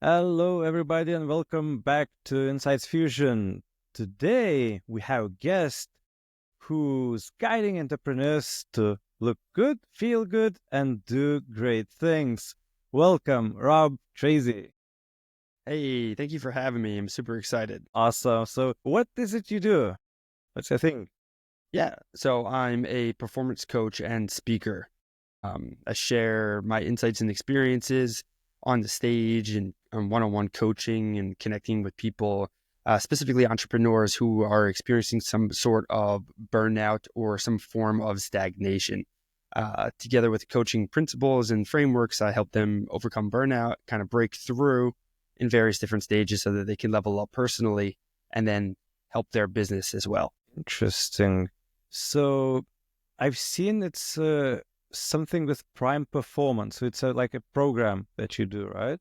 Hello, everybody, and welcome back to Insights Fusion. Today, we have a guest who's guiding entrepreneurs to look good, feel good, and do great things. Welcome, Rob Tracy. Hey, thank you for having me. I'm super excited. Awesome. So, what is it you do? What's your thing? Yeah, so I'm a performance coach and speaker. I share my insights and experiences on the stage and one-on-one coaching and connecting with people, specifically entrepreneurs who are experiencing some sort of burnout or some form of stagnation. Together with coaching principles and frameworks, I help them overcome burnout, kind of break through in various different stages so that they can level up personally and then help their business as well. Interesting. So, I've seen it's something with prime performance. So, it's like a program that you do, right?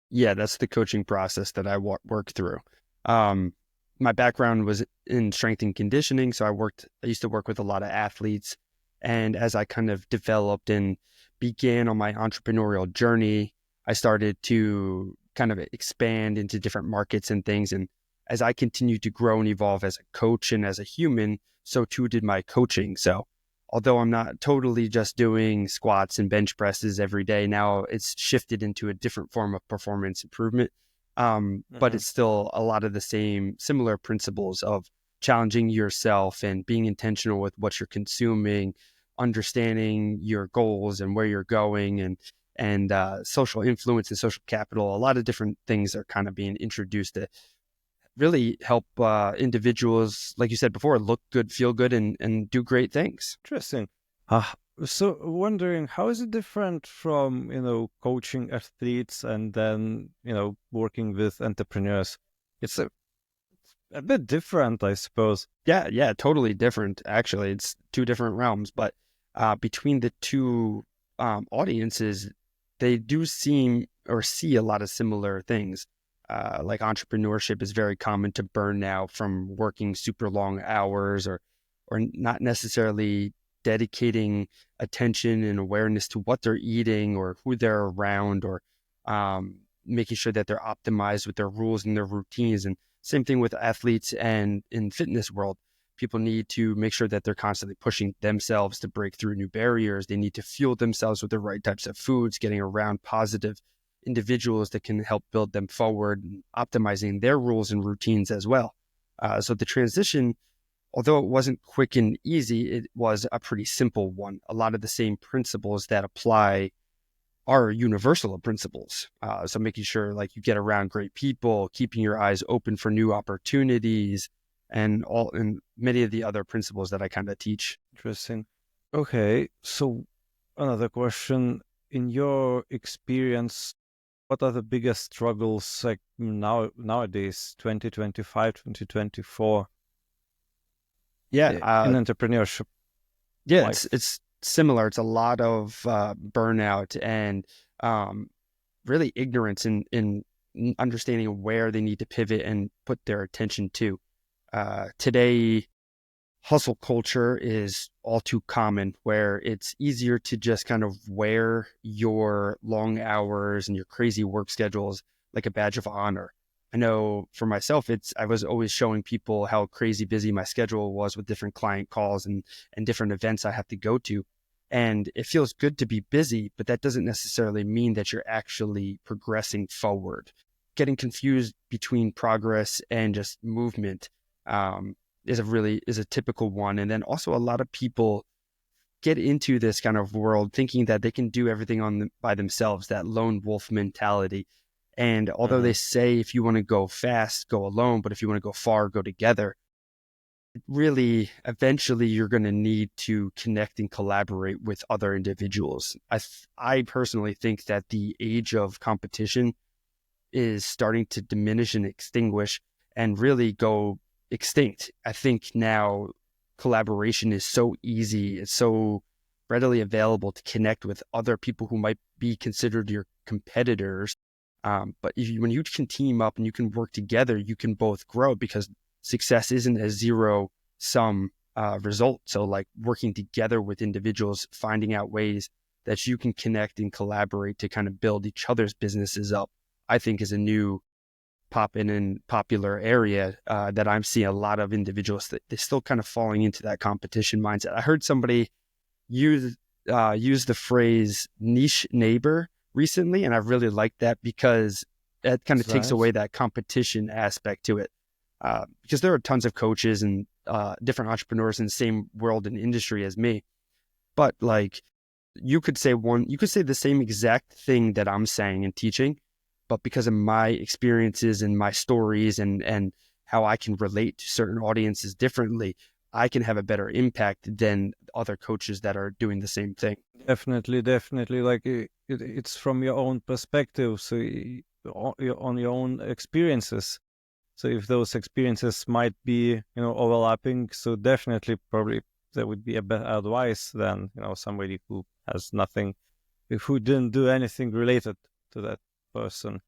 Yeah, that's the coaching process that I work through. Um, my background was in strength and conditioning, so I used to work with a lot of athletes. And as I kind of developed and began on my entrepreneurial journey, I started to kind of expand into different markets and things. And as I continued to grow and evolve as a coach and as a human, so too did my coaching. So although I'm not totally just doing squats and bench presses every day, now it's shifted into a different form of performance improvement. But Mhm. it's still a lot of the same similar principles of challenging yourself and being intentional with what you're consuming, understanding your goals and where you're going, and social influence and social capital. A lot of different things are kind of being introduced to really help individuals, like you said before, look good, feel good, and do great things. Interesting. Uh, so wondering how is it different from, coaching athletes and then, working with entrepreneurs? It's a bit different, I suppose. Yeah, totally different. Actually, it's two different realms, but between the two audiences, they do seem or see a lot of similar things. Like entrepreneurship is very common to burnout from working super long hours or not necessarily dedicating attention and awareness to what they're eating or who they're around or making sure that they're optimized with their rules and their routines. And same thing with athletes and in fitness world. People need to make sure that they're constantly pushing themselves to break through new barriers. They need to fuel themselves with the right types of foods, getting around positive individuals that can help build them forward, and optimizing their rules and routines as well. So the transition, although it wasn't quick and easy, it was a pretty simple one. A lot of the same principles that apply are universal principles. So making sure like you get around great people, keeping your eyes open for new opportunities, and many of the other principles that I kind of teach. Interesting. Okay, so another question. In your experience, what are the biggest struggles like nowadays, 2025, 2024, Yeah, in entrepreneurship yeah, life? it's similar. It's a lot of burnout and really ignorance in understanding where they need to pivot and put their attention to. Today, hustle culture is all too common where it's easier to just kind of wear your long hours and your crazy work schedules like a badge of honor. I know for myself, I was always showing people how crazy busy my schedule was with different client calls and different events I have to go to. And it feels good to be busy, but that doesn't necessarily mean that you're actually progressing forward. Getting confused between progress and just movement is a typical one. And then also a lot of people get into this kind of world thinking that they can do everything by themselves, that lone wolf mentality. And although they Hmm. say if you want to go fast, go alone, but if you want to go far, go together, really eventually you're going to need to connect and collaborate with other individuals. I personally think that the age of competition is starting to diminish and extinguish and really go extinct. I think now collaboration is so easy, it's so readily available to connect with other people who might be considered your competitors. But when you can team up and you can work together, you can both grow because success isn't a zero sum result. So, like working together with individuals, finding out ways that you can connect and collaborate to kind of build each other's businesses up I think is a new popping in popular area that I'm seeing a lot of individuals that they're still kind of falling into that competition mindset. I heard somebody use the phrase niche neighbor recently, and I really like that because that kind of takes away that competition aspect to it. Because there are tons of coaches and different entrepreneurs in the same world and industry as me, but like you could say the same exact thing that I'm saying and teaching, but because of my experiences and my stories and how I can relate to certain audiences differently, I can have a better impact than other coaches that are doing the same thing. Definitely. Like it's from your own perspective, so on your own experiences. So if those experiences might be, overlapping, so definitely probably there would be a better advice than, somebody who has nothing, who didn't do anything related to that person.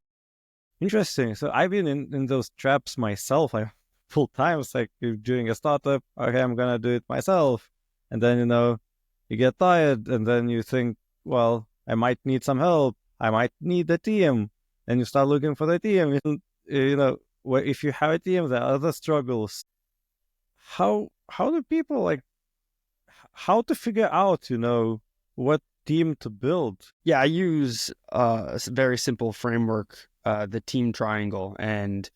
Interesting. So I've been in those traps myself. I full times, like you're doing a startup. Okay, I'm gonna do it myself, and then you get tired, and then you think, well, I might need some help. I might need a team, and you start looking for the team. And, where if you have a team, there are other struggles. How do people like how to figure out, what team to build? Yeah, I use a very simple framework, the team triangle, and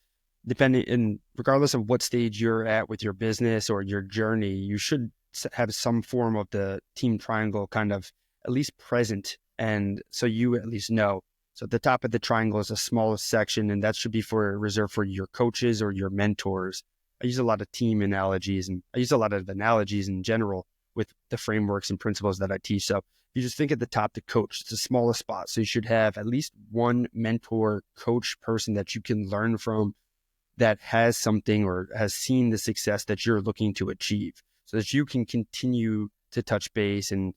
regardless of what stage you're at with your business or your journey, you should have some form of the team triangle kind of at least present, and so you at least know. So at the top of the triangle is the smallest section, and that should be reserved for your coaches or your mentors. I use a lot of team analogies, and I use a lot of analogies in general with the frameworks and principles that I teach. So you just think at the top, the coach, it's the smallest spot. So you should have at least one mentor, coach person that you can learn from that has something or has seen the success that you're looking to achieve, so that you can continue to touch base and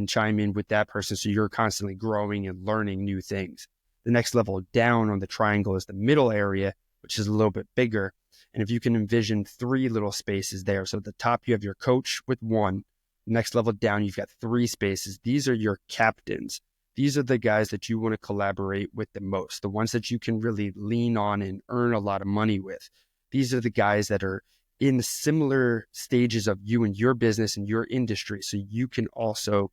chime in with that person. So you're constantly growing and learning new things. The next level down on the triangle is the middle area, which is a little bit bigger. And if you can envision 3 little spaces there. So at the top, you have your coach with 1. Next level down, you've got 3 spaces. These are your captains. These are the guys that you want to collaborate with the most, the ones that you can really lean on and earn a lot of money with. These are the guys that are in similar stages of you and your business and your industry. So you can also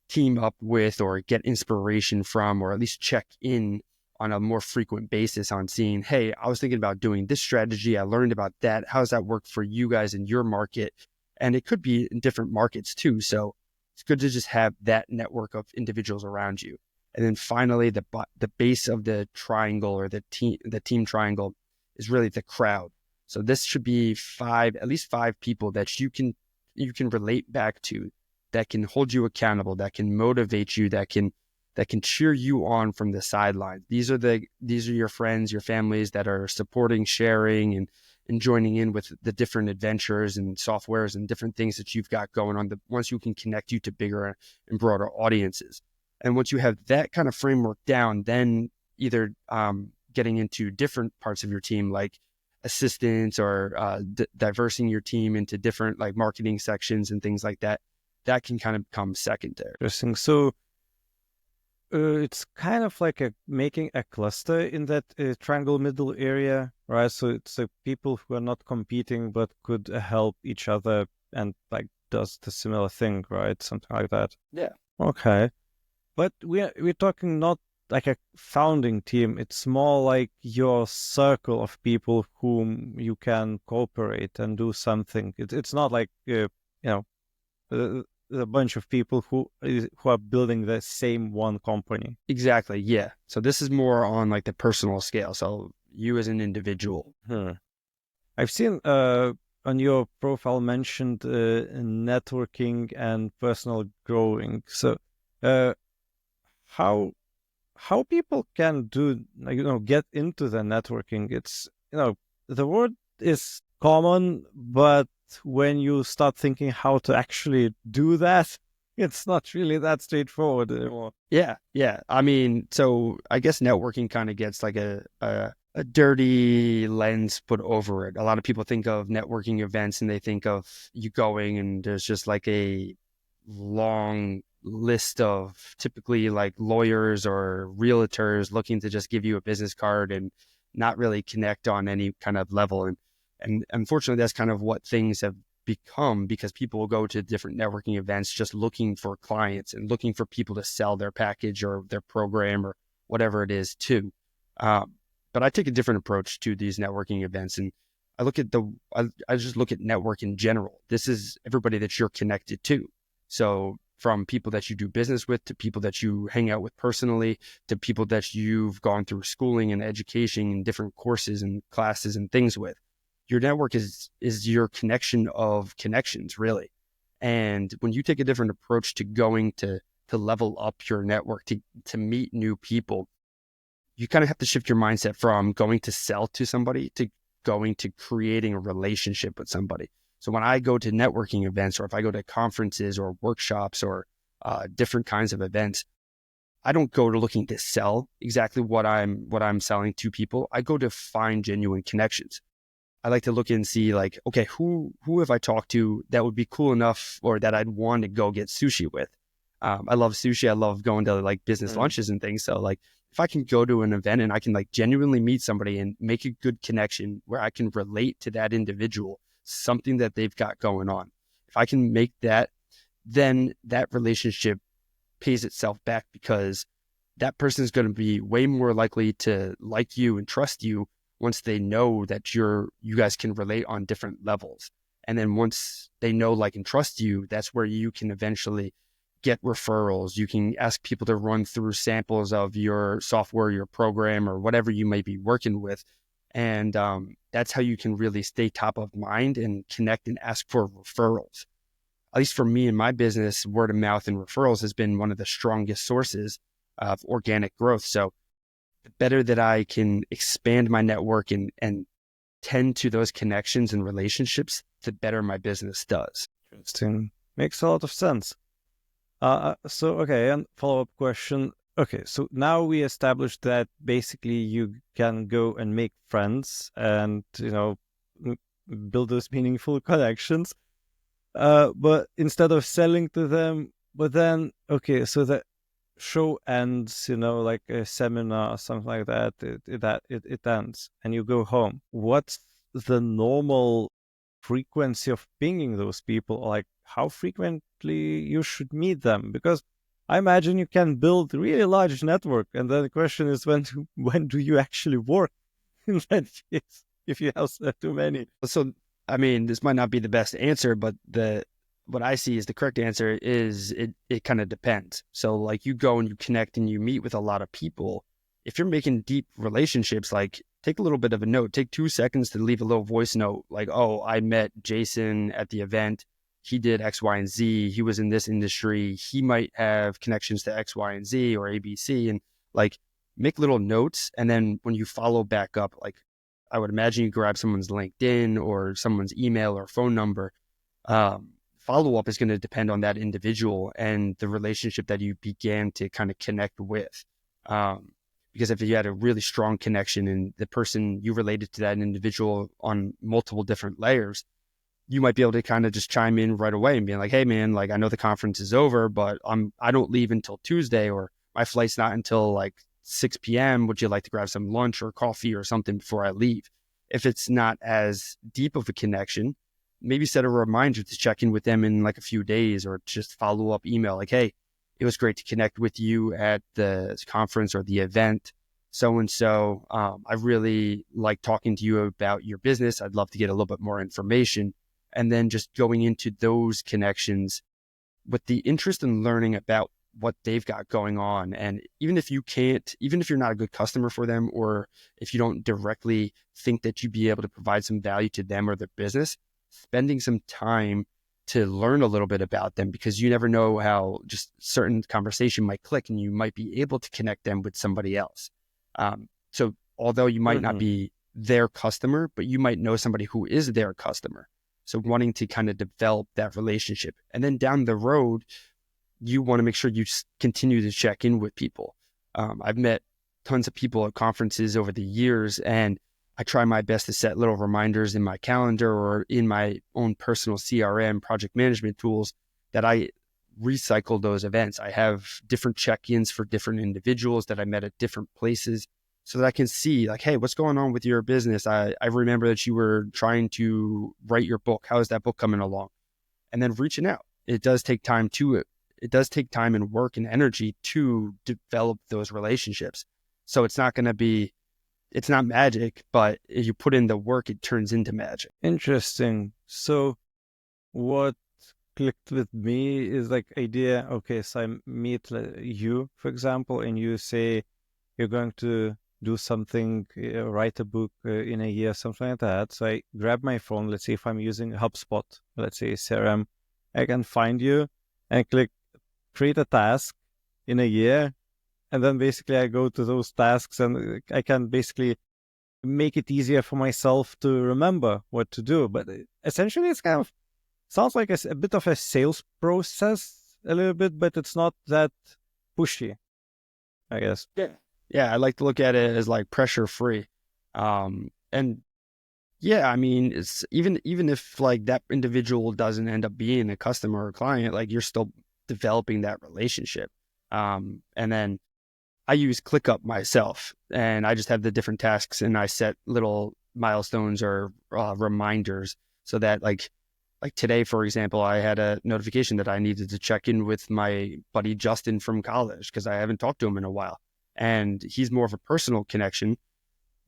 team up with or get inspiration from, or at least check in on a more frequent basis on seeing, hey, I was thinking about doing this strategy. I learned about that. How does that work for you guys in your market? And it could be in different markets too. So it's good to just have that network of individuals around you. And then finally, the base of the triangle or the team triangle is really the crowd. So this should be at least five people that you can relate back to, that can hold you accountable, that can motivate you, that can cheer you on from the sidelines. These are your friends, your families that are supporting, sharing, and joining in with the different adventures and softwares and different things that you've got going on. Once you can connect you to bigger and broader audiences. And once you have that kind of framework down, then either getting into different parts of your team, like assistants or diversing your team into different like marketing sections and things like that, that can kind of come secondary. Interesting. So it's kind of like making a cluster in that triangle middle area, right? So it's people who are not competing but could help each other and like does the similar thing, right? Something like that. Yeah. Okay. But we're talking not like a founding team. It's more like your circle of people whom you can cooperate and do something. It's not like a bunch of people who are building the same one company. Exactly. Yeah. So this is more on like the personal scale. So you as an individual. I've seen on your profile mentioned networking and personal growing. So how people can do get into the networking? It's the word is common, but when you start thinking how to actually do that, it's not really that straightforward anymore. Yeah. I mean, so I guess networking kind of gets like a dirty lens put over it. A lot of people think of networking events and they think of you going and there's just like a long list of typically like lawyers or realtors looking to just give you a business card and not really connect on any kind of level. And unfortunately, that's kind of what things have become, because people will go to different networking events just looking for clients and looking for people to sell their package or their program or whatever it is to. But I take a different approach to these networking events, and I look at I just look at network in general. This is everybody that you're connected to. So from people that you do business with, to people that you hang out with personally, to people that you've gone through schooling and education and different courses and classes and things with. Your network is your connection of connections, really. And when you take a different approach to going to level up your network, to meet new people, you kind of have to shift your mindset from going to sell to somebody to going to creating a relationship with somebody. So when I go to networking events, or if I go to conferences or workshops or different kinds of events, I don't go to looking to sell exactly what I'm selling to people. I go to find genuine connections. I like to look and see like, okay, who have I talked to that would be cool enough, or that I'd want to go get sushi with. I love sushi. I love going to like business lunches and things. So like, if I can go to an event and I can like genuinely meet somebody and make a good connection where I can relate to that individual, something that they've got going on. If I can make that, then that relationship pays itself back, because that person is going to be way more likely to like you and trust you once they know that you guys can relate on different levels. And then once they know, like, and trust you, that's where you can eventually get referrals. You can ask people to run through samples of your software, your program, or whatever you may be working with. And that's how you can really stay top of mind and connect and ask for referrals. At least for me in my business, word of mouth and referrals has been one of the strongest sources of organic growth. So the better that I can expand my network and tend to those connections and relationships, the better my business does. Interesting. Makes a lot of sense. Okay, and follow-up question. Okay, so now we established that basically you can go and make friends and, build those meaningful connections. But instead of selling to them, but then, okay, so the show ends, like a seminar or something like that, it ends and you go home. What's the normal frequency of pinging those people? Like, how frequently you should meet them? Because I imagine you can build a really large network, and then the question is, when do you actually work in that case, if you have too many? So, I mean, this might not be the best answer, but what I see is the correct answer is it kind of depends. So like, you go and you connect and you meet with a lot of people. If you're making deep relationships, like, take a little bit of a note, take 2 seconds to leave a little voice note. Like, oh, I met Jason at the event. He did X, Y, and Z. He was in this industry. He might have connections to X, Y, and Z or ABC, and like, make little notes. And then when you follow back up, like, I would imagine you grab someone's LinkedIn or someone's email or phone number. Follow-up is going to depend on that individual and the relationship that you began to kind of connect with. Because if you had a really strong connection and the person you related to that individual on multiple different layers, you might be able to kind of just chime in right away and be like, hey man, like, I know the conference is over, but I don't leave until Tuesday, or my flight's not until like 6 p.m. Would you like to grab some lunch or coffee or something before I leave? If it's not as deep of a connection, maybe set a reminder to check in with them in like a few days, or just follow up email like, hey, it was great to connect with you at the conference or the event. So-and-so, I really like talking to you about your business. I'd love to get a little bit more information. And then just going into those connections with the interest in learning about what they've got going on. And even if you're not a good customer for them, or if you don't directly think that you'd be able to provide some value to them or their business, spending some time to learn a little bit about them, because you never know how just certain conversation might click and you might be able to connect them with somebody else. So although you might not be their customer, but you might know somebody who is their customer. So wanting to kind of develop that relationship. And then down the road, you want to make sure you continue to check in with people. I've met tons of people at conferences over the years, and I try my best to set little reminders in my calendar or in my own personal CRM project management tools that I recycle those events. I have different check-ins for different individuals that I met at different places so that I can see like, hey, what's going on with your business? I remember that you were trying to write your book. How is that book coming along? And then reaching out. It does take time and work and energy to develop those relationships. So it's not magic, but if you put in the work, it turns into magic. Interesting. So what clicked with me is like idea, okay, so I meet you, for example, and you say you're going to do something, write a book in a year, something like that. So I grab my phone, let's say if I'm using HubSpot, let's say CRM, I can find you and click create a task in a year. And then basically I go to those tasks and I can basically make it easier for myself to remember what to do. But essentially it's kind of sounds like a bit of a sales process a little bit, but it's not that pushy, I guess. Yeah, I like to look at it as like pressure free. And yeah, I mean, it's even if like that individual doesn't end up being a customer or client, like you're still developing that relationship. And then I use ClickUp myself, and I just have the different tasks, and I set little milestones or reminders so that like today, for example, I had a notification that I needed to check in with my buddy Justin from college because I haven't talked to him in a while, and he's more of a personal connection.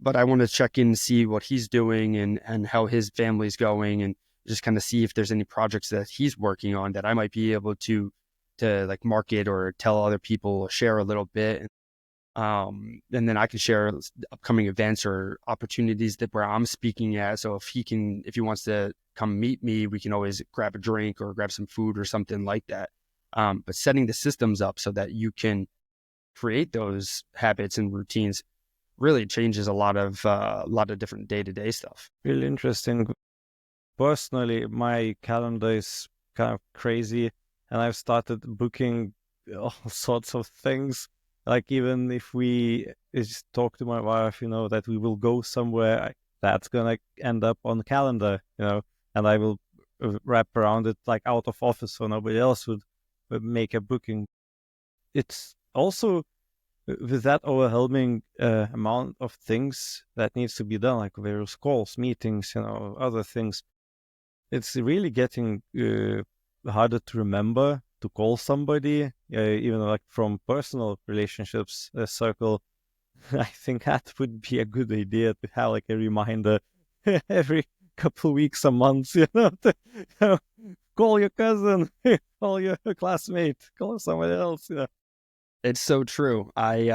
But I want to check in and see what he's doing and how his family's going, and just kind of see if there's any projects that he's working on that I might be able to like market or tell other people, share a little bit. And then I can share upcoming events or opportunities that where I'm speaking at. So if he wants to come meet me, we can always grab a drink or grab some food or something like that. But setting the systems up so that you can create those habits and routines really changes a lot of different day-to-day stuff. Really interesting. Personally, my calendar is kind of crazy, and I've started booking all sorts of things. Like even if we just talk to my wife, that we will go somewhere, that's gonna end up on the calendar, and I will wrap around it like out of office so nobody else would make a booking. It's also with that overwhelming amount of things that needs to be done, like various calls, meetings, other things, it's really getting harder to remember to call somebody, even like from personal relationships circle. I think that would be a good idea to have like a reminder every couple of weeks, a month, to call your cousin, call your classmate, call somebody else. It's so true. I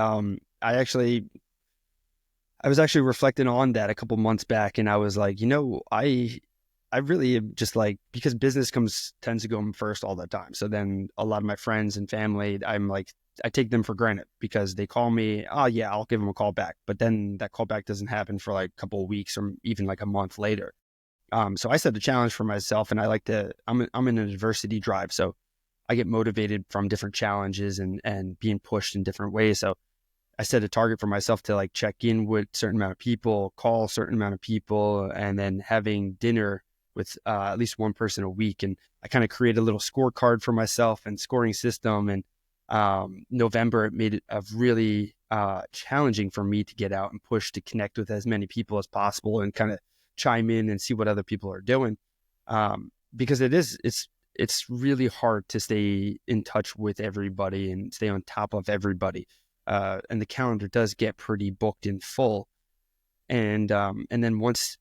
was actually reflecting on that a couple months back, and I was like, I really am just like, because business tends to go first all the time. So then a lot of my friends and family, I'm like, I take them for granted because they call me, oh yeah, I'll give them a call back. But then that call back doesn't happen for like a couple of weeks or even like a month later. So I set a challenge for myself, and I'm in an adversity drive. So I get motivated from different challenges and being pushed in different ways. So I set a target for myself to like check in with a certain amount of people, call a certain amount of people, and then having dinner with at least one person a week. And I kind of created a little scorecard for myself and scoring system. And November, it made it really challenging for me to get out and push to connect with as many people as possible and kind of chime in and see what other people are doing. Because it's really hard to stay in touch with everybody and stay on top of everybody. And the calendar does get pretty booked and full. And then once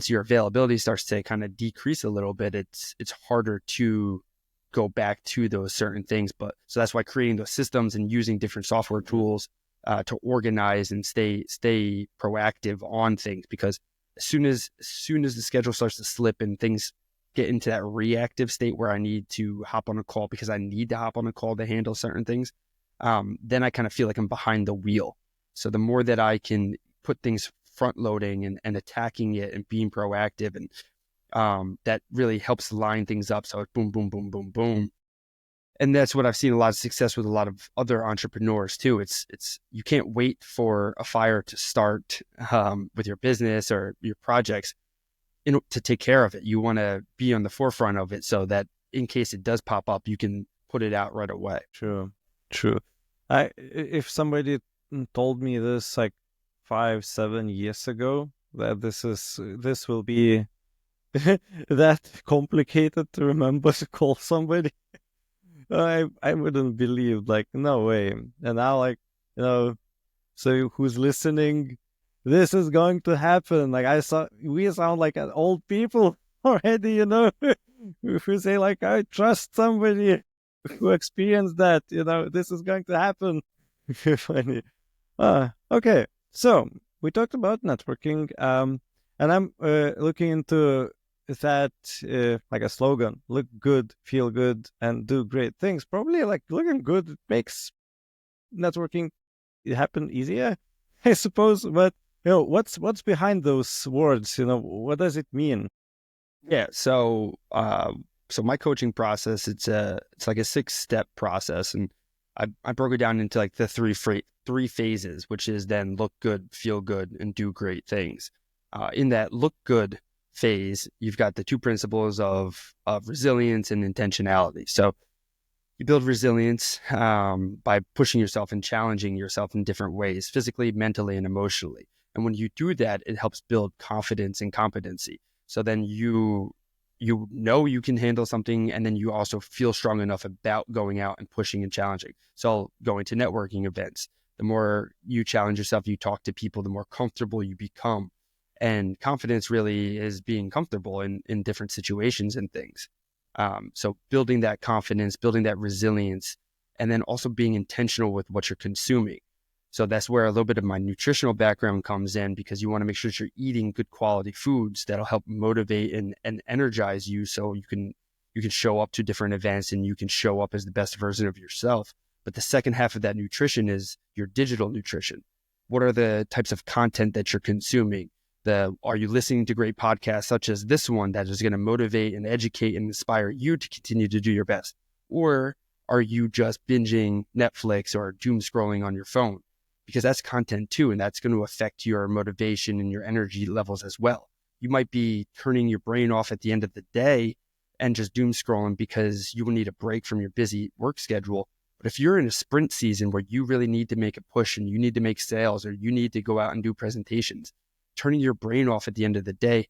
your availability starts to kind of decrease a little bit, it's harder to go back to those certain things. But so that's why creating those systems and using different software tools to organize and stay proactive on things, because as soon as the schedule starts to slip and things get into that reactive state where I need to hop on a call because I need to hop on a call to handle certain things, then I kind of feel like I'm behind the wheel. So the more that I can put things front loading and attacking it and being proactive, and that really helps line things up. So it's boom, boom, boom, boom, boom. And that's what I've seen a lot of success with a lot of other entrepreneurs too. It's you can't wait for a fire to start with your business or your projects to take care of it. You want to be on the forefront of it so that in case it does pop up, you can put it out right away. True. If somebody told me this like 5-7 years ago, that this will be that complicated to remember to call somebody, I wouldn't believe, like, no way. And now, like, so who's listening, this is going to happen. Like, we sound like an old people already, who say, like, I trust somebody who experienced that, this is going to happen. Funny. Okay. So we talked about networking, and I'm looking into that like a slogan: look good, feel good, and do great things. Probably like looking good makes networking happen easier, I suppose. But what's behind those words? What does it mean? Yeah. So my coaching process, it's like a 6-step process, and I broke it down into like the three phases, which is then look good, feel good, and do great things. In that look good phase, you've got the 2 principles of resilience and intentionality. So you build resilience by pushing yourself and challenging yourself in different ways, physically, mentally, and emotionally. And when you do that, it helps build confidence and competency. So then you know you can handle something, and then you also feel strong enough about going out and pushing and challenging. So going to networking events, the more you challenge yourself, you talk to people, the more comfortable you become. And confidence really is being comfortable in different situations and things. So building that confidence, building that resilience, and then also being intentional with what you're consuming. So that's where a little bit of my nutritional background comes in, because you want to make sure that you're eating good quality foods that'll help motivate and energize you, so you can show up to different events and you can show up as the best version of yourself. But the second half of that nutrition is your digital nutrition. What are the types of content that you're consuming? Are you listening to great podcasts such as this one that is going to motivate and educate and inspire you to continue to do your best? Or are you just binging Netflix or doom scrolling on your phone? Because that's content too, and that's going to affect your motivation and your energy levels as well. You might be turning your brain off at the end of the day and just doom scrolling because you will need a break from your busy work schedule. But if you're in a sprint season where you really need to make a push and you need to make sales or you need to go out and do presentations, turning your brain off at the end of the day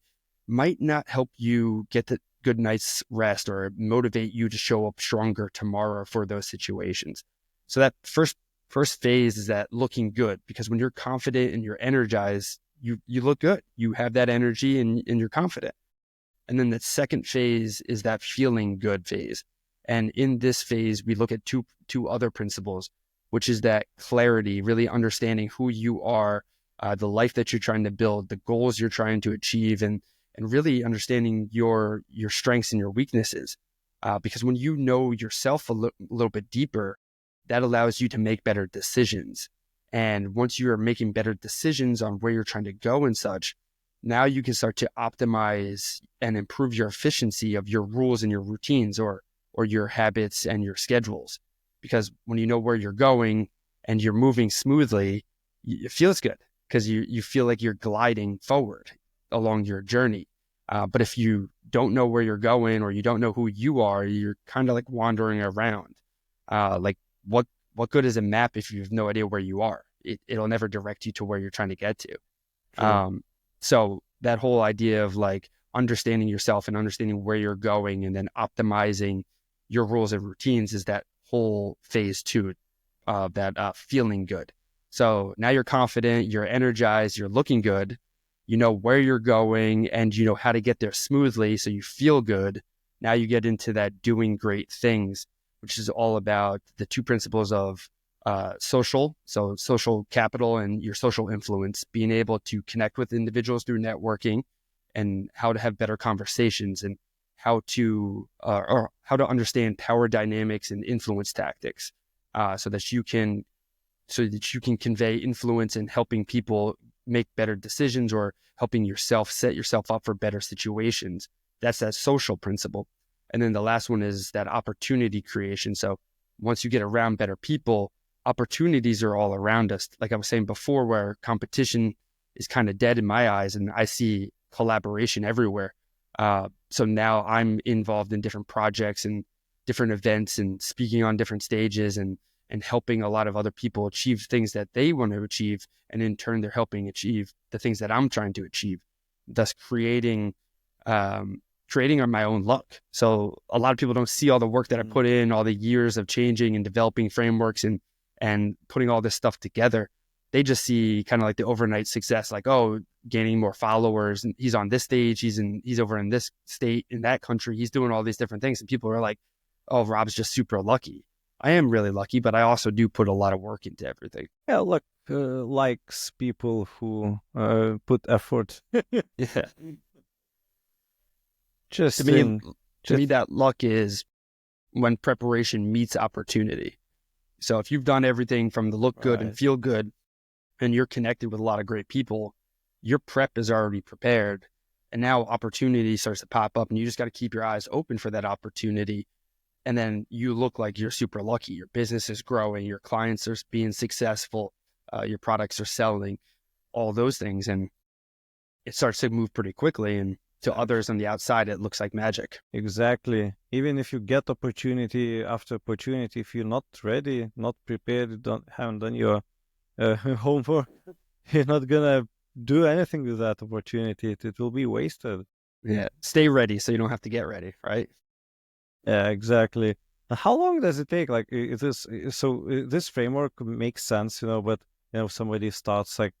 might not help you get the good night's rest or motivate you to show up stronger tomorrow for those situations. So that first phase is that looking good, because when you're confident and you're energized, you look good. You have that energy and you're confident. And then the second phase is that feeling good phase. And in this phase, we look at two other principles, which is that clarity, really understanding who you are, the life that you're trying to build, the goals you're trying to achieve, and really understanding your strengths and your weaknesses. Because when you know yourself a little bit deeper, that allows you to make better decisions. And once you're making better decisions on where you're trying to go and such, now you can start to optimize and improve your efficiency of your rules and your routines or your habits and your schedules. Because when you know where you're going and you're moving smoothly, it feels good because you feel like you're gliding forward along your journey. But if you don't know where you're going or you don't know who you are, you're kind of like wandering around. Like what good is a map if you have no idea where you are? It'll never direct you to where you're trying to get to. So that whole idea of like understanding yourself and understanding where you're going and then optimizing your rules and routines is that whole phase 2 of that feeling good. So now you're confident, you're energized, you're looking good, you know where you're going and you know how to get there smoothly so you feel good. Now you get into that doing great things, which is all about the 2 principles of social capital and your social influence, being able to connect with individuals through networking and how to have better conversations and how to understand power dynamics and influence tactics, so that you can convey influence in helping people make better decisions or helping yourself set yourself up for better situations. That's that social principle. And then the last one is that opportunity creation. So once you get around better people, opportunities are all around us. Like I was saying before, where competition is kind of dead in my eyes and I see collaboration everywhere. So now I'm involved in different projects and different events and speaking on different stages and helping a lot of other people achieve things that they want to achieve. And in turn, they're helping achieve the things that I'm trying to achieve, thus creating on my own luck. So a lot of people don't see all the work that I put in, all the years of changing and developing frameworks and putting all this stuff together. They just see kind of like the overnight success, like, oh, gaining more followers, and he's on this stage, he's over in this state, in that country, he's doing all these different things. And people are like, oh, Rob's just super lucky. I am really lucky, but I also do put a lot of work into everything. Yeah, luck likes people who put effort. Yeah. Just to me, that luck is when preparation meets opportunity. So if you've done everything from the look good and feel good, and you're connected with a lot of great people, your prep is already prepared. And now opportunity starts to pop up, and you just got to keep your eyes open for that opportunity. And then you look like you're super lucky. Your business is growing, your clients are being successful, your products are selling, all those things. And it starts to move pretty quickly. And to others on the outside, it looks like magic. Exactly. Even if you get opportunity after opportunity, if you're not ready, not prepared, haven't done your homework, you're not gonna do anything with that opportunity. It will be wasted. Yeah. Stay ready so you don't have to get ready, right? Yeah, exactly. How long does it take? Like, this framework makes sense, but somebody starts like,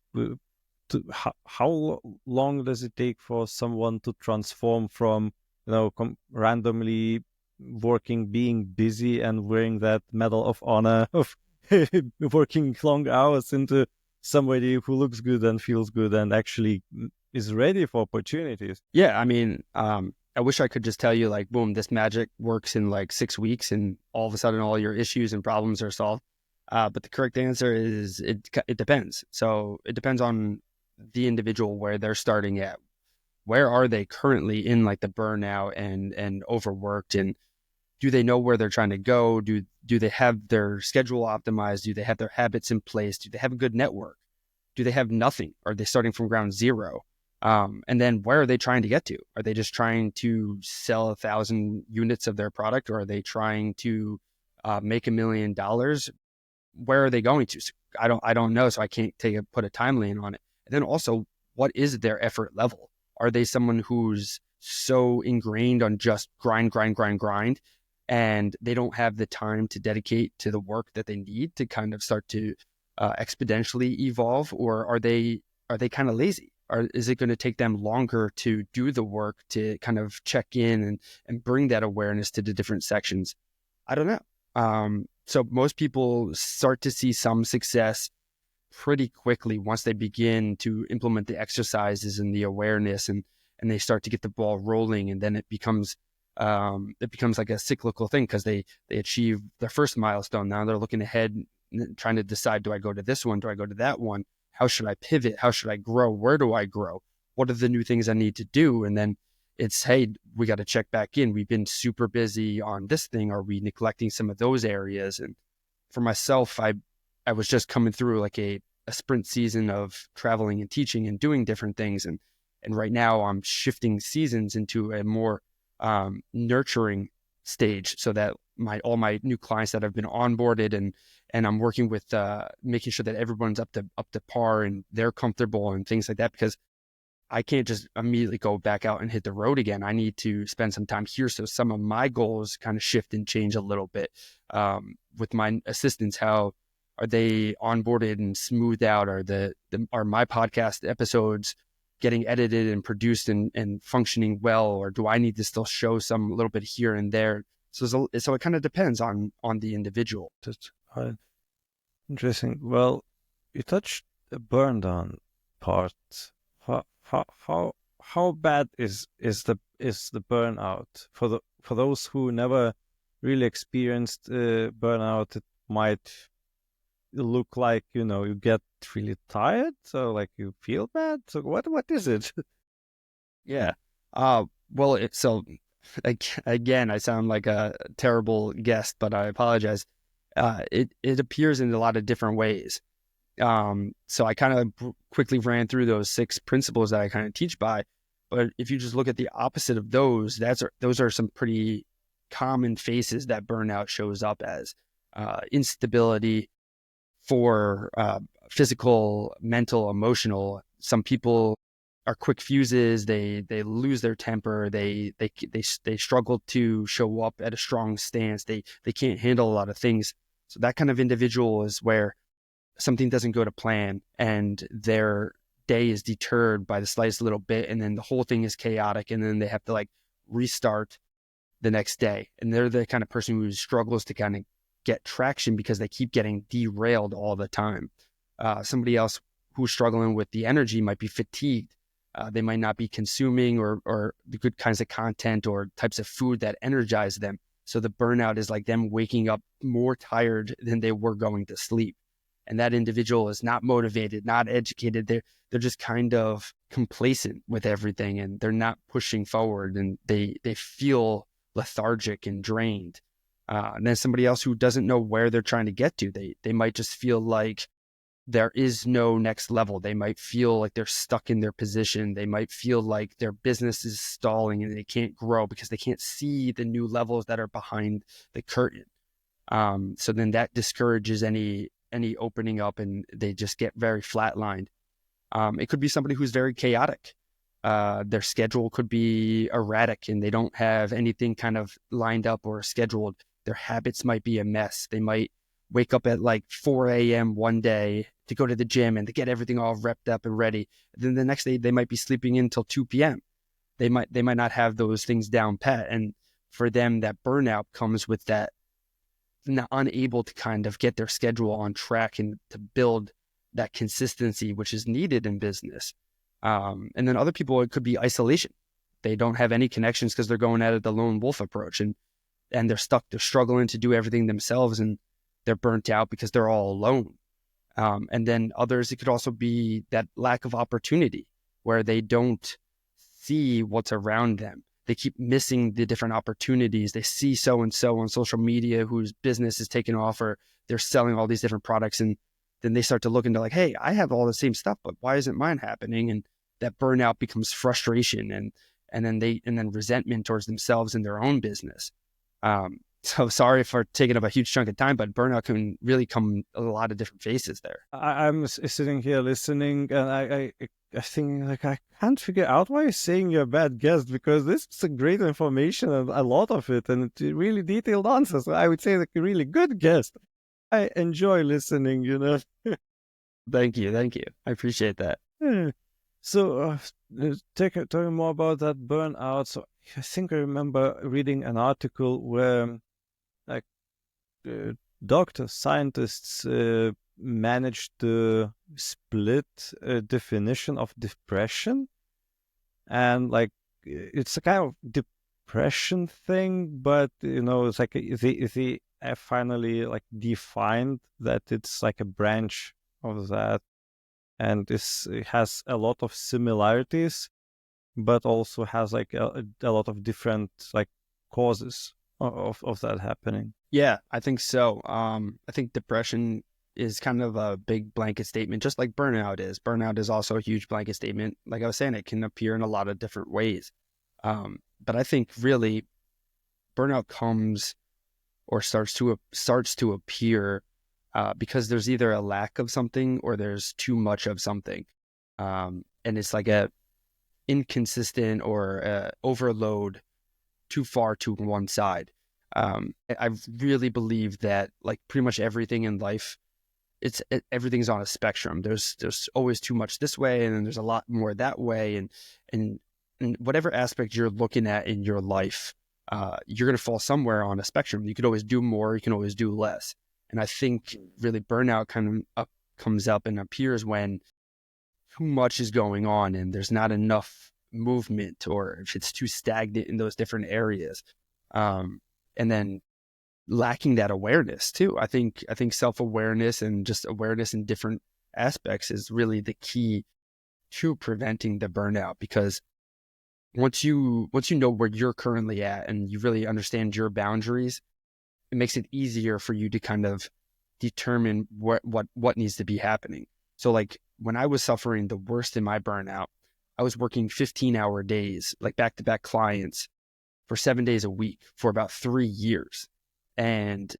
how long does it take for someone to transform from, randomly working, being busy and wearing that medal of honor of working long hours into somebody who looks good and feels good and actually is ready for opportunities? Yeah, I mean, I wish I could just tell you like, boom, this magic works in like 6 weeks and all of a sudden all your issues and problems are solved. But the correct answer is it depends. So it depends on the individual, where they're starting at. Where are they currently in like the burnout and overworked, and do they know where they're trying to go? Do they have their schedule optimized? Do they have their habits in place? Do they have a good network? Do they have nothing? Are they starting from ground zero? And then where are they trying to get to? Are they just trying to sell 1,000 units of their product, or are they trying to make $1 million? Where are they going to? So I don't know. So I can't put a timeline on it. And then also, what is their effort level? Are they someone who's so ingrained on just grind, and they don't have the time to dedicate to the work that they need to kind of start to exponentially evolve? Or are they kind of lazy? Or is it going to take them longer to do the work to kind of check in and bring that awareness to the different sections? I don't know. So most people start to see some success pretty quickly once they begin to implement the exercises and the awareness, and they start to get the ball rolling. And then it becomes like a cyclical thing, because they achieve their first milestone. Now they're looking ahead, trying to decide, do I go to this one? Do I go to that one? How should I pivot? How should I grow? Where do I grow? What are the new things I need to do? And then it's, hey, we got to check back in. We've been super busy on this thing. Are we neglecting some of those areas? And for myself, I was just coming through like a sprint season of traveling and teaching and doing different things. And right now I'm shifting seasons into a more nurturing stage, so that all my new clients that have been onboarded, and I'm working with making sure that everyone's up to par and they're comfortable and things like that, because I can't just immediately go back out and hit the road again. I need to spend some time here. So some of my goals kind of shift and change a little bit with my assistants. How are they onboarded and smoothed out? Are my podcast episodes getting edited and produced and functioning well? Or do I need to still show some little bit here and there? So it kind of depends on the individual. That's interesting. Well, you touched the burn down part. How bad is the burnout for those who never really experienced burnout? It might look like, you get really tired, so like you feel bad. So what is it? Yeah. Well, again, I sound like a terrible guest, but I apologize. It appears in a lot of different ways. So I kind of quickly ran through those 6 principles that I kind of teach by. But if you just look at the opposite of those, those are some pretty common faces that burnout shows up as: instability for physical, mental, emotional. Some people are quick fuses. They lose their temper. They struggle to show up at a strong stance. They can't handle a lot of things. So that kind of individual is where something doesn't go to plan and their day is deterred by the slightest little bit, and then the whole thing is chaotic, and then they have to like restart the next day. And they're the kind of person who struggles to kind of get traction because they keep getting derailed all the time. Somebody else who's struggling with the energy might be fatigued. They might not be consuming or the good kinds of content or types of food that energize them. So the burnout is like them waking up more tired than they were going to sleep. And that individual is not motivated, not educated. They're just kind of complacent with everything, and they're not pushing forward, and they feel lethargic and drained. And then somebody else who doesn't know where they're trying to get to, they might just feel like there is no next level. They might feel like they're stuck in their position. They might feel like their business is stalling and they can't grow because they can't see the new levels that are behind the curtain. So then that discourages any opening up, and they just get very flatlined. It could be somebody who's very chaotic. Their schedule could be erratic and they don't have anything kind of lined up or scheduled. Their habits might be a mess. They might wake up at like 4 a.m. one day to go to the gym and to get everything all repped up and ready. Then the next day they might be sleeping in until 2 p.m. They might not have those things down pat. And for them, that burnout comes with that, not unable to kind of get their schedule on track and to build that consistency, which is needed in business. And then other people, it could be isolation. They don't have any connections because they're going at it the lone wolf approach, and they're stuck. They're struggling to do everything themselves, and they're burnt out because they're all alone. And then others, it could also be that lack of opportunity where they don't see what's around them. They keep missing the different opportunities. They see so-and-so on social media whose business is taking off, or they're selling all these different products. And then they start to look into like, hey, I have all the same stuff, but why isn't mine happening? And that burnout becomes frustration and then resentment towards themselves and their own business. So sorry for taking up a huge chunk of time, but burnout can really come a lot of different faces there. I'm sitting here listening, and I think like I can't figure out why you're saying you're a bad guest, because this is a great information and a lot of it, and it's really detailed answers. So I would say like a really good guest. I enjoy listening, you know. Thank you. I appreciate that. Yeah. So talking more about that burnout. So I think I remember reading an article where like doctors, scientists managed to split a definition of depression, and like it's a kind of depression thing, but you know, it's like they have finally like defined that it's like a branch of that, and it has a lot of similarities, but also has like a lot of different like causes of that happening. Yeah, I think so. I think depression is kind of a big blanket statement, just like burnout is. Burnout is also a huge blanket statement. Like I was saying, it can appear in a lot of different ways. But I think really burnout comes or starts to appear because there's either a lack of something or there's too much of something. And it's like a inconsistent or overload too far to one side. I really believe that like pretty much everything in life, everything's on a spectrum. There's always too much this way, and then there's a lot more that way, and whatever aspect you're looking at in your life, you're going to fall somewhere on a spectrum. You could always do more, you can always do less. And I think really burnout comes up and appears when too much is going on and there's not enough movement, or if it's too stagnant in those different areas. And then lacking that awareness too. I think self-awareness and just awareness in different aspects is really the key to preventing the burnout, because once you know where you're currently at and you really understand your boundaries, it makes it easier for you to kind of determine what needs to be happening. So like when I was suffering the worst in my burnout, I was working 15-hour days, like back-to-back clients, for 7 days a week for about 3 years. And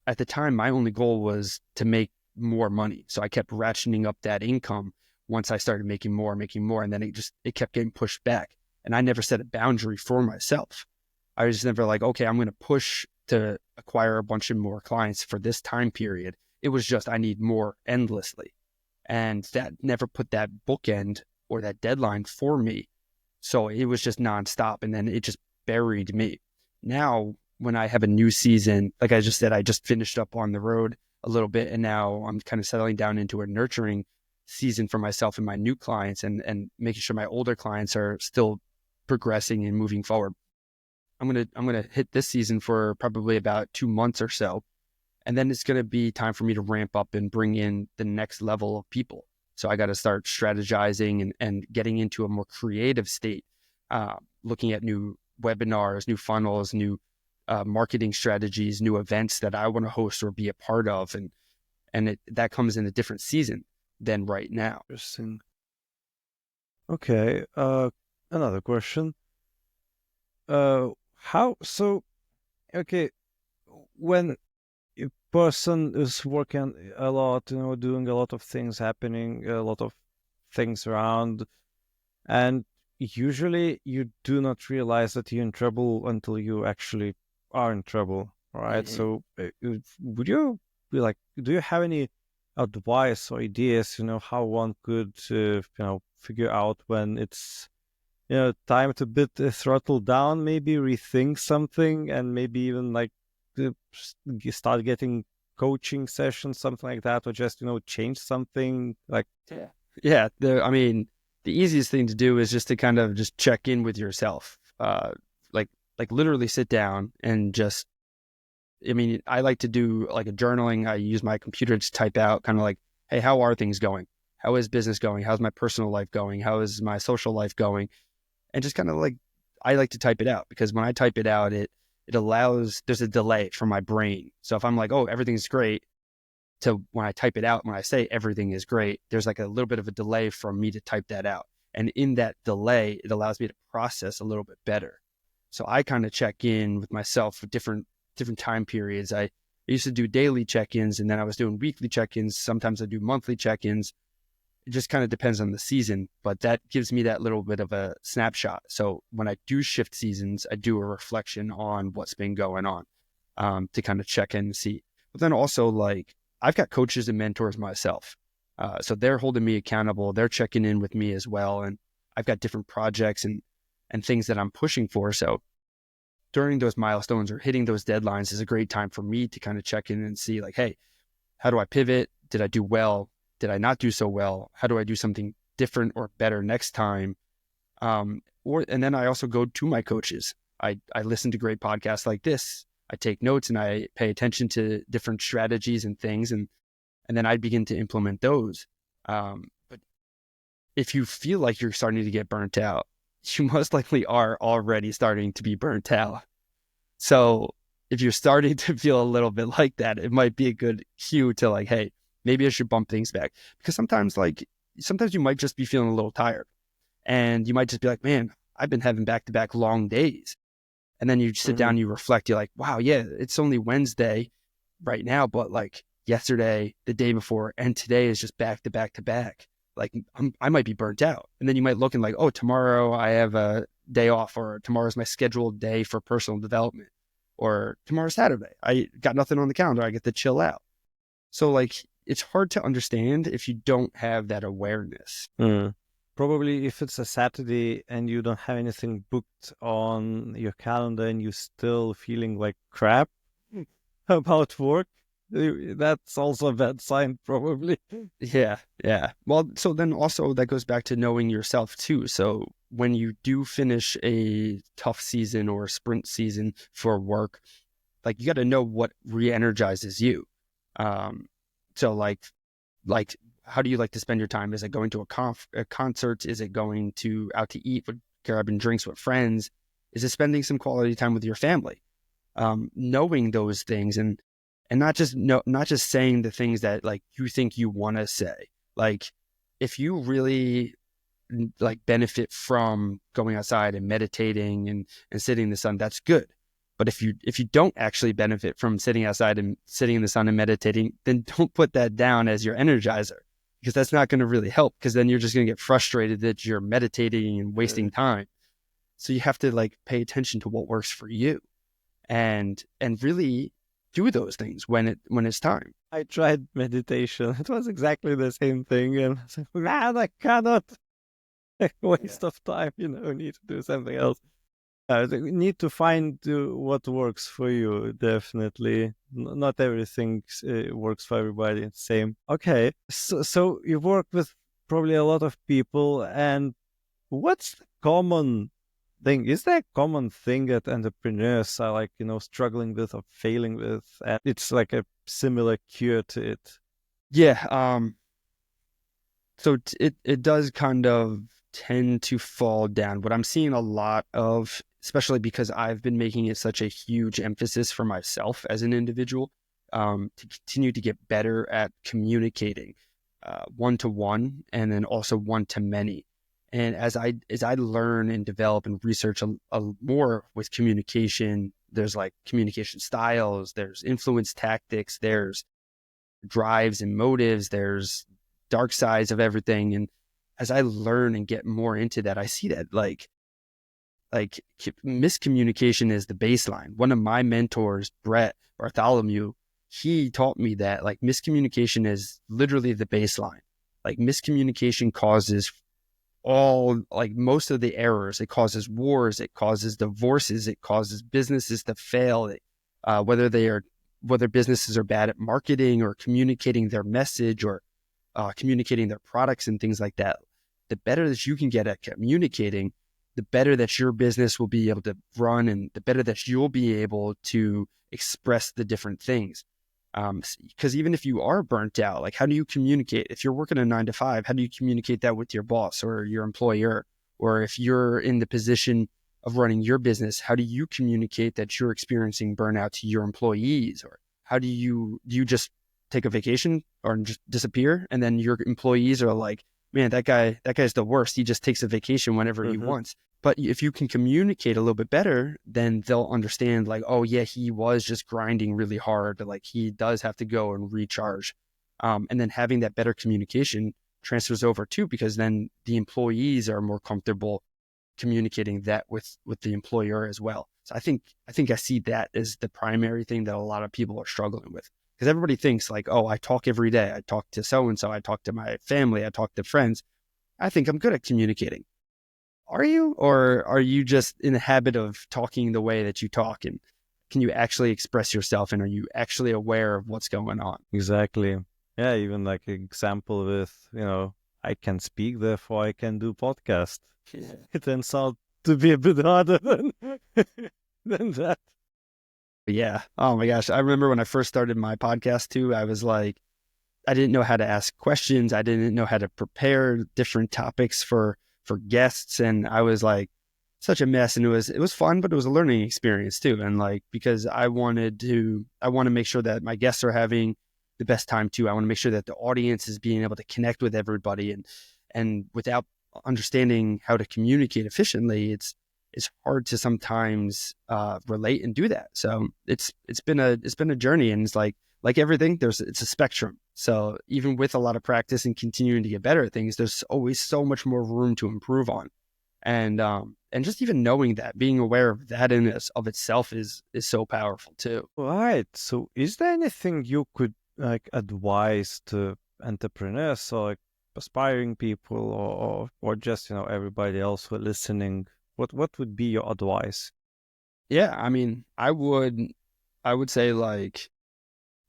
at the time, my only goal was to make more money. So I kept ratcheting up that income once I started making more, and then it kept getting pushed back. And I never set a boundary for myself. I was never like, okay, I'm going to push to acquire a bunch of more clients for this time period. It was just, I need more endlessly. And that never put that bookend or that deadline for me. So it was just nonstop. And then it just buried me. Now, when I have a new season, like I just said, I just finished up on the road a little bit. And now I'm kind of settling down into a nurturing season for myself and my new clients, and making sure my older clients are still progressing and moving forward. I'm gonna hit this season for probably about 2 months or so, and then it's gonna be time for me to ramp up and bring in the next level of people. So I got to start strategizing and getting into a more creative state, looking at new webinars, new funnels, new marketing strategies, new events that I want to host or be a part of, and that comes in a different season than right now. Interesting. Okay. Another question. Okay, when a person is working a lot, doing a lot of things happening, a lot of things around, and usually you do not realize that you're in trouble until you actually are in trouble, right? Mhm. So would you be like, do you have any advice or ideas, how one could, figure out when it's, time to bit the throttle down, maybe rethink something, and maybe even like start getting coaching sessions, something like that, or just, change something like. Yeah. I mean, the easiest thing to do is just to kind of just check in with yourself. Like literally sit down and just, I mean, I like to do like a journaling. I use my computer to type out kind of like, hey, how are things going? How is business going? How's my personal life going? How is my social life going? And just kind of like, I like to type it out, because when I type it out, it allows, there's a delay from my brain. So if I'm like, oh, everything's great, to when I type it out, when I say everything is great, there's like a little bit of a delay from me to type that out. And in that delay, it allows me to process a little bit better. So I kind of check in with myself for different time periods. I used to do daily check-ins, and then I was doing weekly check-ins. Sometimes I do monthly check-ins. It just kind of depends on the season, but that gives me that little bit of a snapshot. So when I do shift seasons, I do a reflection on what's been going on, to kind of check in and see. But then also, like, I've got coaches and mentors myself. So they're holding me accountable. They're checking in with me as well. And I've got different projects and things that I'm pushing for. So during those milestones or hitting those deadlines is a great time for me to kind of check in and see, like, hey, how do I pivot? Did I do well? Did I not do so well? How do I do something different or better next time? And then I also go to my coaches. I listen to great podcasts like this. I take notes and I pay attention to different strategies and things, and then I begin to implement those. But if you feel like you're starting to get burnt out, you most likely are already starting to be burnt out. So if you're starting to feel a little bit like that, it might be a good cue to like, hey, maybe I should bump things back. Because sometimes you might just be feeling a little tired, and you might just be like, man, I've been having back-to-back long days. And then you sit down, you reflect, you're like, wow, yeah, it's only Wednesday right now, but like yesterday, the day before, and today is just back to back to back. Like I might be burnt out. And then you might look and like, oh, tomorrow I have a day off, or tomorrow's my scheduled day for personal development, or tomorrow's Saturday. I got nothing on the calendar. I get to chill out. So like, it's hard to understand if you don't have that awareness. Probably if it's a Saturday and you don't have anything booked on your calendar and you're still feeling like crap about work, that's also a bad sign, probably. Yeah. Well, so then also that goes back to knowing yourself too. So when you do finish a tough season or a sprint season for work, like you got to know what re-energizes you. So like how do you like to spend your time? Is it going to a concert? Is it going to out to eat, grabbing drinks with friends? Is it spending some quality time with your family? Knowing those things and not just saying the things that like you think you want to say. Like if you really like benefit from going outside and meditating and sitting in the sun, that's good. But if you don't actually benefit from sitting outside and sitting in the sun and meditating, then don't put that down as your energizer, because that's not going to really help, because then you're just going to get frustrated that you're meditating and wasting time. So you have to like pay attention to what works for you and really do those things when it's time. I tried meditation. It was exactly the same thing. And I was like, man, I cannot. Waste of time, need to do something else. You need to find what works for you, definitely. Not everything works for everybody the same. Okay, so you work with probably a lot of people, and what's the common thing? Is there a common thing that entrepreneurs are like, struggling with or failing with, and it's like a similar cure to it? Yeah, so it does kind of tend to fall down. What I'm seeing a lot of, especially because I've been making it such a huge emphasis for myself as an individual, to continue to get better at communicating one-to-one and then also one-to-many. And as I learn and develop and research a more with communication, there's like communication styles, there's influence tactics, there's drives and motives, there's dark sides of everything. And as I learn and get more into that, I see that like miscommunication is the baseline. One of my mentors, Brett Bartholomew, he taught me that like miscommunication is literally the baseline. Like miscommunication causes most of the errors. It causes wars, it causes divorces, it causes businesses to fail. Whether businesses are bad at marketing or communicating their message or communicating their products and things like that. The better that you can get at communicating, the better that your business will be able to run, and the better that you'll be able to express the different things. Because even if you are burnt out, like how do you communicate? If you're working a 9-to-5, how do you communicate that with your boss or your employer? Or if you're in the position of running your business, how do you communicate that you're experiencing burnout to your employees? Or how do you just take a vacation or just disappear? And then your employees are like, man, that guy's the worst. He just takes a vacation whenever he wants. But if you can communicate a little bit better, then they'll understand like, oh yeah, he was just grinding really hard. Like he does have to go and recharge. And then having that better communication transfers over too, because then the employees are more comfortable communicating that with the employer as well. So I think I see that as the primary thing that a lot of people are struggling with. Because everybody thinks like, oh, I talk every day. I talk to so-and-so. I talk to my family. I talk to friends. I think I'm good at communicating. Are you? Or are you just in the habit of talking the way that you talk? And can you actually express yourself? And are you actually aware of what's going on? Exactly. Yeah, even like an example with, I can speak, therefore I can do podcast. Yeah. It turns out to be a bit harder than that. Yeah. Oh my gosh. I remember when I first started my podcast too, I was like, I didn't know how to ask questions. I didn't know how to prepare different topics for guests. And I was like such a mess. And it was fun, but it was a learning experience too. And like, because I want to make sure that my guests are having the best time too. I want to make sure that the audience is being able to connect with everybody, and without understanding how to communicate efficiently, it's hard to sometimes relate and do that. So it's been a journey, and it's like everything, it's a spectrum. So even with a lot of practice and continuing to get better at things, there's always so much more room to improve on. And just even knowing that, being aware of that in of itself is so powerful too. Right. So is there anything you could like advise to entrepreneurs or like aspiring people or just, everybody else who are listening? What would be your advice? Yeah, I mean, I would say like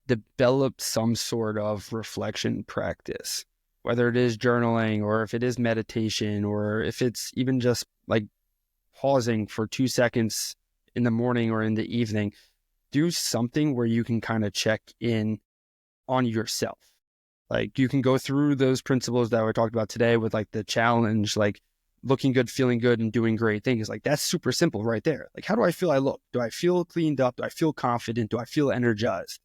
develop some sort of reflection practice, whether it is journaling or if it is meditation or if it's even just like pausing for 2 seconds in the morning or in the evening. Do something where you can kind of check in on yourself. Like you can go through those principles that we talked about today with like the challenge, like looking good, feeling good, and doing great things. Like that's super simple right there. Like, how do I feel I look? Do I feel cleaned up? Do I feel confident? Do I feel energized?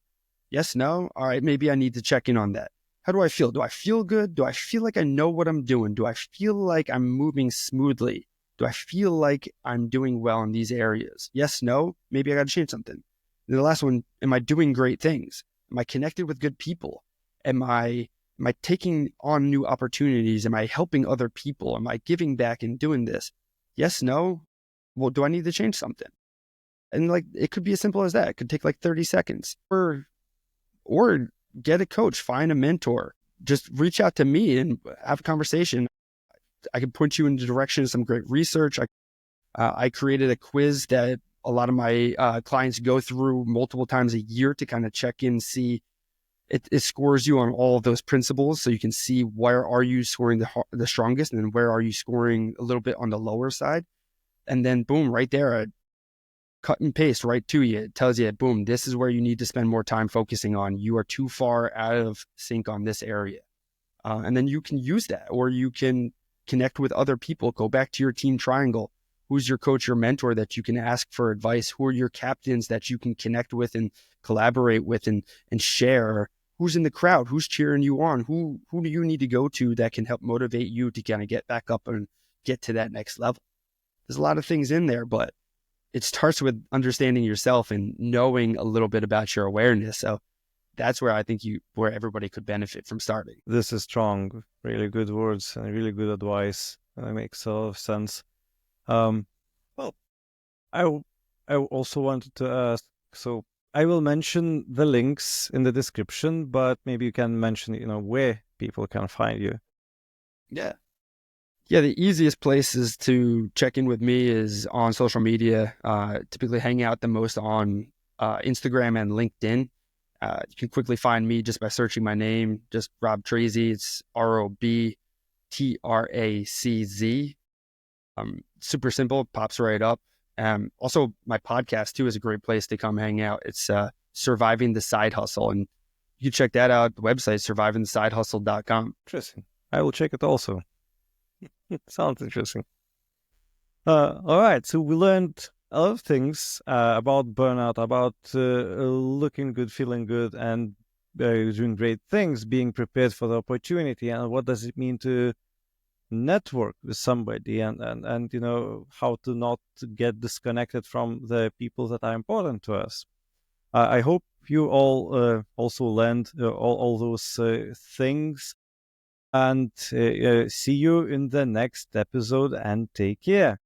Yes, no? All right, maybe I need to check in on that. How do I feel? Do I feel good? Do I feel like I know what I'm doing? Do I feel like I'm moving smoothly? Do I feel like I'm doing well in these areas? Yes, no, maybe I got to change something. And the last one, am I doing great things? Am I connected with good people? Am I taking on new opportunities? Am I helping other people? Am I giving back and doing this? Yes, no. Well, do I need to change something? And like, it could be as simple as that. It could take like 30 seconds or get a coach, find a mentor, just reach out to me and have a conversation. I can point you in the direction of some great research. I created a quiz that a lot of my clients go through multiple times a year to kind of check in, see it scores you on all of those principles. So you can see where are you scoring the strongest and then where are you scoring a little bit on the lower side. And then boom, right there, cut and paste right to you. It tells you, boom, this is where you need to spend more time focusing on. You are too far out of sync on this area. And then you can use that, or you can connect with other people, go back to your team triangle. Who's your coach, your mentor that you can ask for advice? Who are your captains that you can connect with and collaborate with and share? Who's in the crowd? Who's cheering you on? Who do you need to go to that can help motivate you to kind of get back up and get to that next level? There's a lot of things in there, but it starts with understanding yourself and knowing a little bit about your awareness. So that's where I think where everybody could benefit from starting. This is strong, really good words and really good advice. And it makes a lot of sense. Well, I also wanted to ask, so I will mention the links in the description, but maybe you can mention, where people can find you. Yeah. Yeah, the easiest places to check in with me is on social media. Typically hang out the most on Instagram and LinkedIn. You can quickly find me just by searching my name, just Rob Tracz. It's ROBTRACZ. Super simple, pops right up. Also, my podcast too is a great place to come hang out. It's Surviving the Side Hustle, and you can check that out. The website, survivingthesidehustle.com. Interesting. I will check it also. Sounds interesting. All right. So we learned a lot of things about burnout, about looking good, feeling good, and doing great things, being prepared for the opportunity, and what does it mean to network with somebody, and how to not get disconnected from the people that are important to us. I hope you all also learned all those things. And see you in the next episode, and take care.